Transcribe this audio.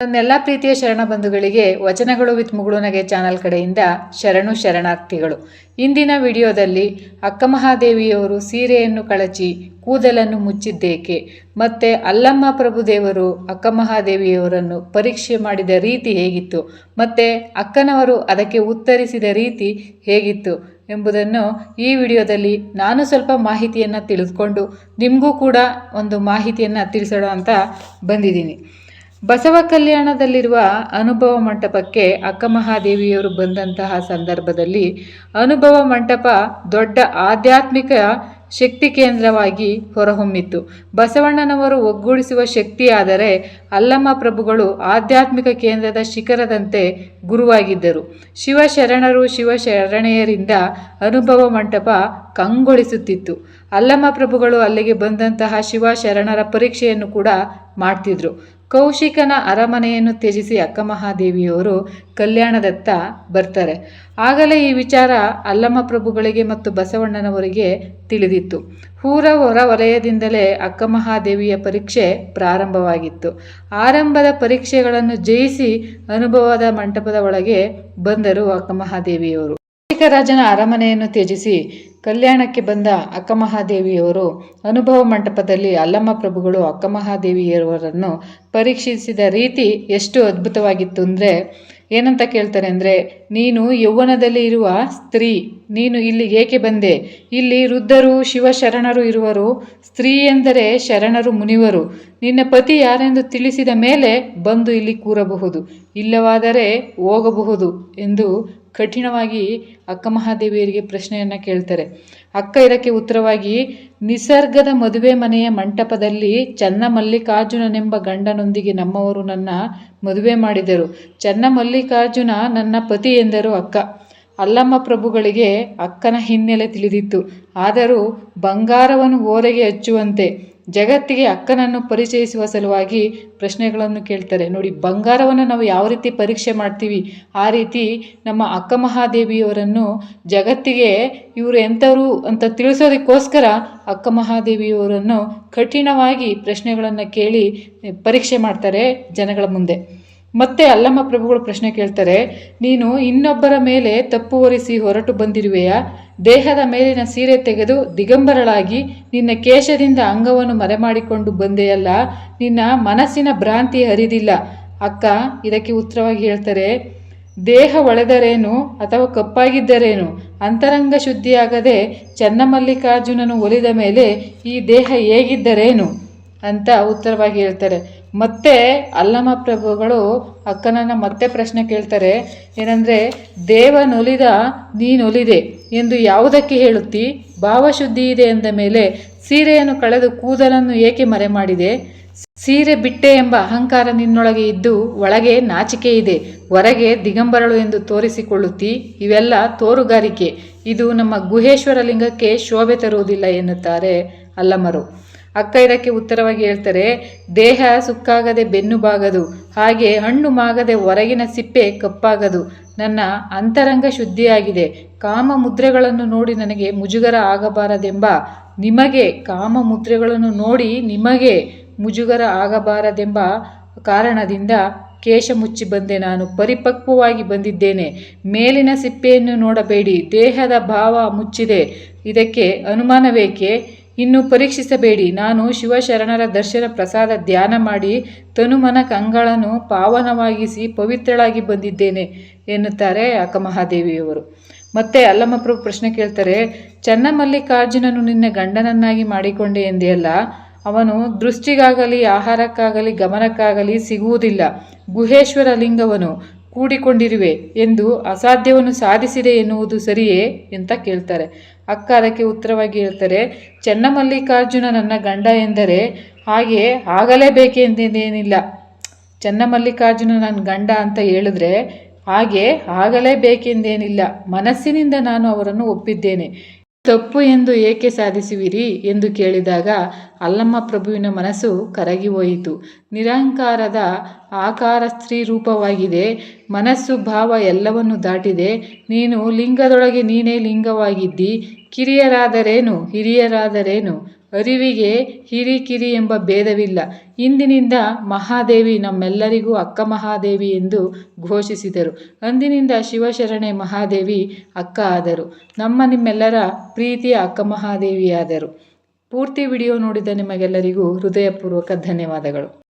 ನನ್ನೆಲ್ಲ ಪ್ರೀತಿಯ ಶರಣ ಬಂಧುಗಳಿಗೆ ವಚನಗಳು ವಿತ್ ಮುಗುಳುನಗೆ ಚಾನಲ್ ಕಡೆಯಿಂದ ಶರಣಾರ್ಥಿಗಳು. ಇಂದಿನ ವಿಡಿಯೋದಲ್ಲಿ ಅಕ್ಕ ಮಹಾದೇವಿಯವರು ಸೀರೆಯನ್ನು ಕಳಚಿ ಕೂದಲನ್ನು ಮುಚ್ಚಿದ್ದೇಕೆ, ಮತ್ತೆ ಅಲ್ಲಮ್ಮ ಪ್ರಭುದೇವರು ಅಕ್ಕ ಮಹಾದೇವಿಯವರನ್ನು ಪರೀಕ್ಷೆ ಮಾಡಿದ ರೀತಿ ಹೇಗಿತ್ತು, ಮತ್ತೆ ಅಕ್ಕನವರು ಅದಕ್ಕೆ ಉತ್ತರಿಸಿದ ರೀತಿ ಹೇಗಿತ್ತು ಎಂಬುದನ್ನು ಈ ವಿಡಿಯೋದಲ್ಲಿ ನಾನು ಸ್ವಲ್ಪ ಮಾಹಿತಿಯನ್ನು ತಿಳಿದುಕೊಂಡು ನಿಮಗೂ ಕೂಡ ಒಂದು ಮಾಹಿತಿಯನ್ನು ತಿಳಿಸೋಣ ಅಂತ ಬಂದಿದ್ದೀನಿ. ಬಸವ ಕಲ್ಯಾಣದಲ್ಲಿರುವ ಅನುಭವ ಮಂಟಪಕ್ಕೆ ಅಕ್ಕ ಮಹಾದೇವಿಯವರು ಬಂದಂತಹ ಸಂದರ್ಭದಲ್ಲಿ ಅನುಭವ ಮಂಟಪ ದೊಡ್ಡ ಆಧ್ಯಾತ್ಮಿಕ ಶಕ್ತಿ ಕೇಂದ್ರವಾಗಿ ಹೊರಹೊಮ್ಮಿತ್ತು. ಬಸವಣ್ಣನವರು ಒಗ್ಗೂಡಿಸುವ ಶಕ್ತಿಯಾದರೆ ಅಲ್ಲಮ್ಮ ಪ್ರಭುಗಳು ಆಧ್ಯಾತ್ಮಿಕ ಕೇಂದ್ರದ ಶಿಖರದಂತೆ ಗುರುವಾಗಿದ್ದರು. ಶಿವಶರಣರು ಶಿವಶರಣೆಯರಿಂದ ಅನುಭವ ಮಂಟಪ ಕಂಗೊಳಿಸುತ್ತಿತ್ತು. ಅಲ್ಲಮ್ಮ ಪ್ರಭುಗಳು ಅಲ್ಲಿಗೆ ಬಂದಂತಹ ಶಿವಶರಣರ ಪರೀಕ್ಷೆಯನ್ನು ಕೂಡ ಮಾಡ್ತಿದ್ರು. ಕೌಶಿಕನ ಅರಮನೆಯನ್ನು ತ್ಯಜಿಸಿ ಅಕ್ಕ ಮಹಾದೇವಿಯವರು ಕಲ್ಯಾಣದತ್ತ ಬರ್ತಾರೆ. ಆಗಲೇ ಈ ವಿಚಾರ ಅಲ್ಲಮ್ಮ ಪ್ರಭುಗಳಿಗೆ ಮತ್ತು ಬಸವಣ್ಣನವರಿಗೆ ತಿಳಿದಿತ್ತು. ಊರ ಹೊರ ವಲಯದಿಂದಲೇ ಅಕ್ಕ ಮಹಾದೇವಿಯ ಪರೀಕ್ಷೆ ಪ್ರಾರಂಭವಾಗಿತ್ತು. ಆರಂಭದ ಪರೀಕ್ಷೆಗಳನ್ನು ಜಯಿಸಿ ಅನುಭವದ ಮಂಟಪದ ಒಳಗೆ ಬಂದರು ಅಕ್ಕ ಮಹಾದೇವಿಯವರು. ರಾಜನ ಅರಮನೆಯನ್ನು ತ್ಯಜಿಸಿ ಕಲ್ಯಾಣಕ್ಕೆ ಬಂದ ಅಕ್ಕ ಮಹಾದೇವಿಯವರು ಅನುಭವ ಮಂಟಪದಲ್ಲಿ ಅಲ್ಲಮ್ಮ ಪ್ರಭುಗಳು ಅಕ್ಕ ಮಹಾದೇವಿಯವರನ್ನು ಪರೀಕ್ಷಿಸಿದ ರೀತಿ ಎಷ್ಟು ಅದ್ಭುತವಾಗಿತ್ತು ಅಂದರೆ, ಏನಂತ ಕೇಳ್ತಾರೆ ಅಂದರೆ, ನೀನು ಯೌವನದಲ್ಲಿ ಇರುವ ಸ್ತ್ರೀ, ನೀನು ಇಲ್ಲಿಗೆ ಏಕೆ ಬಂದೆ? ಇಲ್ಲಿ ವೃದ್ಧರು ಶಿವಶರಣರು ಇರುವರು, ಸ್ತ್ರೀ ಎಂದರೆ ಶರಣರು ಮುನಿವರು. ನಿನ್ನ ಪತಿ ಯಾರೆಂದು ತಿಳಿಸಿದ ಮೇಲೆ ಬಂದು ಇಲ್ಲಿ ಕೂರಬಹುದು, ಇಲ್ಲವಾದರೆ ಹೋಗಬಹುದು ಎಂದು ಕಠಿಣವಾಗಿ ಅಕ್ಕ ಮಹಾದೇವಿಯರಿಗೆ ಪ್ರಶ್ನೆಯನ್ನು ಕೇಳ್ತಾರೆ. ಅಕ್ಕ ಇದಕ್ಕೆ ಉತ್ತರವಾಗಿ, ನಿಸರ್ಗದ ಮದುವೆ ಮನೆಯ ಮಂಟಪದಲ್ಲಿ ಚನ್ನಮಲ್ಲಿಕಾರ್ಜುನನೆಂಬ ಗಂಡನೊಂದಿಗೆ ನಮ್ಮವರು ನನ್ನ ಮದುವೆ ಮಾಡಿದರು. ಚನ್ನಮಲ್ಲಿಕಾರ್ಜುನ ನನ್ನ ಪತಿ ಎಂದರು ಅಕ್ಕ. ಅಲ್ಲಮ್ಮ ಪ್ರಭುಗಳಿಗೆ ಅಕ್ಕನ ಹಿನ್ನೆಲೆ ತಿಳಿದಿತ್ತು. ಆದರೂ ಬಂಗಾರವನ್ನು ಓರೆಗೆ ಹಚ್ಚುವಂತೆ ಜಗತ್ತಿಗೆ ಅಕ್ಕನನ್ನು ಪರಿಚಯಿಸುವ ಸಲುವಾಗಿ ಪ್ರಶ್ನೆಗಳನ್ನು ಕೇಳ್ತಾರೆ. ನೋಡಿ, ಬಂಗಾರವನ್ನು ನಾವು ಯಾವ ರೀತಿ ಪರೀಕ್ಷೆ ಮಾಡ್ತೀವಿ ಆ ರೀತಿ ನಮ್ಮ ಅಕ್ಕ ಮಹಾದೇವಿಯವರನ್ನು ಜಗತ್ತಿಗೆ ಇವರು ಎಂಥವರು ಅಂತ ತಿಳಿಸೋದಕ್ಕೋಸ್ಕರ ಅಕ್ಕ ಮಹಾದೇವಿಯವರನ್ನು ಕಠಿಣವಾಗಿ ಪ್ರಶ್ನೆಗಳನ್ನು ಕೇಳಿ ಪರೀಕ್ಷೆ ಮಾಡ್ತಾರೆ ಜನಗಳ ಮುಂದೆ. ಮತ್ತೆ ಅಲ್ಲಮ್ಮ ಪ್ರಭುಗಳು ಪ್ರಶ್ನೆ ಕೇಳ್ತಾರೆ, ನೀನು ಇನ್ನೊಬ್ಬರ ಮೇಲೆ ತಪ್ಪು ಹೊರಿಸಿ ಹೊರಟು ಬಂದಿರುವೆಯಾ? ದೇಹದ ಮೇಲಿನ ಸೀರೆ ತೆಗೆದು ದಿಗಂಬರಳಾಗಿ ನಿನ್ನ ಕೇಶದಿಂದ ಅಂಗವನ್ನು ಮರೆಮಾಡಿಕೊಂಡು ಬಂದೆಯಲ್ಲ, ನಿನ್ನ ಮನಸ್ಸಿನ ಭ್ರಾಂತಿ ಹರಿದಿಲ್ಲ. ಅಕ್ಕ ಇದಕ್ಕೆ ಉತ್ತರವಾಗಿ ಹೇಳ್ತಾರೆ, ದೇಹ ಒಳೆದರೇನು ಅಥವಾ ಕಪ್ಪಾಗಿದ್ದರೇನು, ಅಂತರಂಗ ಶುದ್ಧಿಯಾಗದೆ ಚನ್ನಮಲ್ಲಿಕಾರ್ಜುನನು ಒಲಿದ ಮೇಲೆ ಈ ದೇಹ ಹೇಗಿದ್ದರೇನು ಅಂತ ಉತ್ತರವಾಗಿ ಹೇಳ್ತಾರೆ. ಮತ್ತೆ ಅಲ್ಲಮ್ಮ ಪ್ರಭುಗಳು ಅಕ್ಕನನ್ನು ಮತ್ತೆ ಪ್ರಶ್ನೆ ಕೇಳ್ತಾರೆ, ಏನಂದರೆ, ದೇವನೊಲಿದ ನೀನೊಲಿದೆ ಎಂದು ಯಾವುದಕ್ಕೆ ಹೇಳುತ್ತಿ? ಭಾವಶುದ್ಧಿ ಇದೆ ಎಂದ ಮೇಲೆ ಸೀರೆಯನ್ನು ಕಳೆದು ಕೂದಲನ್ನು ಏಕೆ ಮರೆ ಮಾಡಿದೆ? ಸೀರೆ ಬಿಟ್ಟೆ ಎಂಬ ಅಹಂಕಾರ ನಿನ್ನೊಳಗೆ ಇದ್ದು ಒಳಗೆ ನಾಚಿಕೆ ಇದೆ, ಹೊರಗೆ ದಿಗಂಬರಳು ಎಂದು ತೋರಿಸಿಕೊಳ್ಳುತ್ತಿ. ಇವೆಲ್ಲ ತೋರುಗಾರಿಕೆ. ಇದು ನಮ್ಮ ಗುಹೇಶ್ವರ ಲಿಂಗಕ್ಕೆ ಶೋಭೆ ತರುವುದಿಲ್ಲ ಎನ್ನುತ್ತಾರೆ ಅಲ್ಲಮ್ಮರು. ಅಕ್ಕ ಇದಕ್ಕೆ ಉತ್ತರವಾಗಿ ಹೇಳ್ತಾರೆ, ದೇಹ ಸುಕ್ಕಾಗದೆ ಬೆನ್ನು ಬಾಗದು, ಹಾಗೆ ಹಣ್ಣು ಮಾಗದೆ ಹೊರಗಿನ ಸಿಪ್ಪೆ ಕಪ್ಪಾಗದು. ನನ್ನ ಅಂತರಂಗ ಶುದ್ಧಿಯಾಗಿದೆ. ಕಾಮ ಮುದ್ರೆಗಳನ್ನು ನೋಡಿ ನನಗೆ ಮುಜುಗರ ಆಗಬಾರದೆಂಬ ನಿಮಗೆ, ಕಾಮ ಮುದ್ರೆಗಳನ್ನು ನೋಡಿ ನಿಮಗೆ ಮುಜುಗರ ಆಗಬಾರದೆಂಬ ಕಾರಣದಿಂದ ಕೇಶ ಮುಚ್ಚಿ ಬಂದೆ. ನಾನು ಪರಿಪಕ್ವವಾಗಿ ಬಂದಿದ್ದೇನೆ. ಮೇಲಿನ ಸಿಪ್ಪೆಯನ್ನು ನೋಡಬೇಡಿ, ದೇಹದ ಭಾವ ಮುಚ್ಚಿದೆ. ಇದಕ್ಕೆ ಅನುಮಾನವೇಕೆ? ಇನ್ನು ಪರೀಕ್ಷಿಸಬೇಡಿ. ನಾನು ಶಿವಶರಣರ ದರ್ಶನ ಪ್ರಸಾದ ಧ್ಯಾನ ಮಾಡಿ ತನುಮನ ಕಂಗಳನ್ನು ಪಾವನವಾಗಿಸಿ ಪವಿತ್ರಳಾಗಿ ಬಂದಿದ್ದೇನೆ ಎನ್ನುತ್ತಾರೆ ಅಕ್ಕ ಮಹಾದೇವಿಯವರು. ಮತ್ತೆ ಅಲ್ಲಮ್ಮ ಪ್ರಭು ಪ್ರಶ್ನೆ ಕೇಳ್ತಾರೆ, ಚನ್ನಮಲ್ಲಿಕಾರ್ಜುನನು ನಿನ್ನ ಗಂಡನನ್ನಾಗಿ ಮಾಡಿಕೊಂಡೆ ಎಂದೆಯಲ್ಲ, ಅವನು ದೃಷ್ಟಿಗಾಗಲಿ ಆಹಾರಕ್ಕಾಗಲಿ ಗಮನಕ್ಕಾಗಲಿ ಸಿಗುವುದಿಲ್ಲ. ಗುಹೇಶ್ವರ ಲಿಂಗವನು ಕೂಡಿಕೊಂಡಿರುವೆ ಎಂದು ಅಸಾಧ್ಯವನ್ನು ಸಾಧಿಸಿದೆ ಎನ್ನುವುದು ಸರಿಯೇ ಅಂತ ಕೇಳ್ತಾರೆ. ಅಕ್ಕ ಅದಕ್ಕೆ ಉತ್ತರವಾಗಿ ಹೇಳ್ತಾರೆ, ಚನ್ನಮಲ್ಲಿಕಾರ್ಜುನ ನನ್ನ ಗಂಡ ಎಂದರೆ ಹಾಗೆ ಆಗಲೇಬೇಕೆಂದೇನಿಲ್ಲ. ಚನ್ನಮಲ್ಲಿಕಾರ್ಜುನ ನನ್ನ ಗಂಡ ಅಂತ ಹೇಳಿದ್ರೆ ಹಾಗೆ ಆಗಲೇಬೇಕೆಂದೇನಿಲ್ಲ. ಮನಸ್ಸಿನಿಂದ ನಾನು ಅವರನ್ನು ಒಪ್ಪಿದ್ದೇನೆ. ತಪ್ಪು ಎಂದು ಏಕೆ ಸಾಧಿಸುವಿರಿ ಎಂದು ಕೇಳಿದಾಗ ಅಲ್ಲಮ್ಮ ಪ್ರಭುವಿನ ಮನಸ್ಸು ಕರಗಿ ಹೋಯಿತು. ನಿರಂಕಾರದ ಆಕಾರ ಸ್ತ್ರೀ ರೂಪವಾಗಿದೆ. ಮನಸ್ಸು ಭಾವ ಎಲ್ಲವನ್ನು ದಾಟಿದೆ. ನೀನು ಲಿಂಗದೊಳಗೆ ನೀನೇ ಲಿಂಗವಾಗಿದ್ದಿ. ಕಿರಿಯರಾದರೇನು ಹಿರಿಯರಾದರೇನು ಅರಿವಿಗೆ ಹಿರಿಕಿರಿ ಎಂಬ ಭೇದವಿಲ್ಲ. ಇಂದಿನಿಂದ ಮಹಾದೇವಿ ನಮ್ಮೆಲ್ಲರಿಗೂ ಅಕ್ಕ ಮಹಾದೇವಿ ಎಂದು ಘೋಷಿಸಿದರು. ಅಂದಿನಿಂದ ಶಿವಶರಣೆ ಮಹಾದೇವಿ ಅಕ್ಕ ಆದರು. ನಿಮ್ಮೆಲ್ಲರ ಪ್ರೀತಿಯ ಅಕ್ಕ ಮಹಾದೇವಿಯಾದರು. ಪೂರ್ತಿ ವಿಡಿಯೋ ನೋಡಿದ ನಿಮಗೆಲ್ಲರಿಗೂ ಹೃದಯಪೂರ್ವಕ ಧನ್ಯವಾದಗಳು.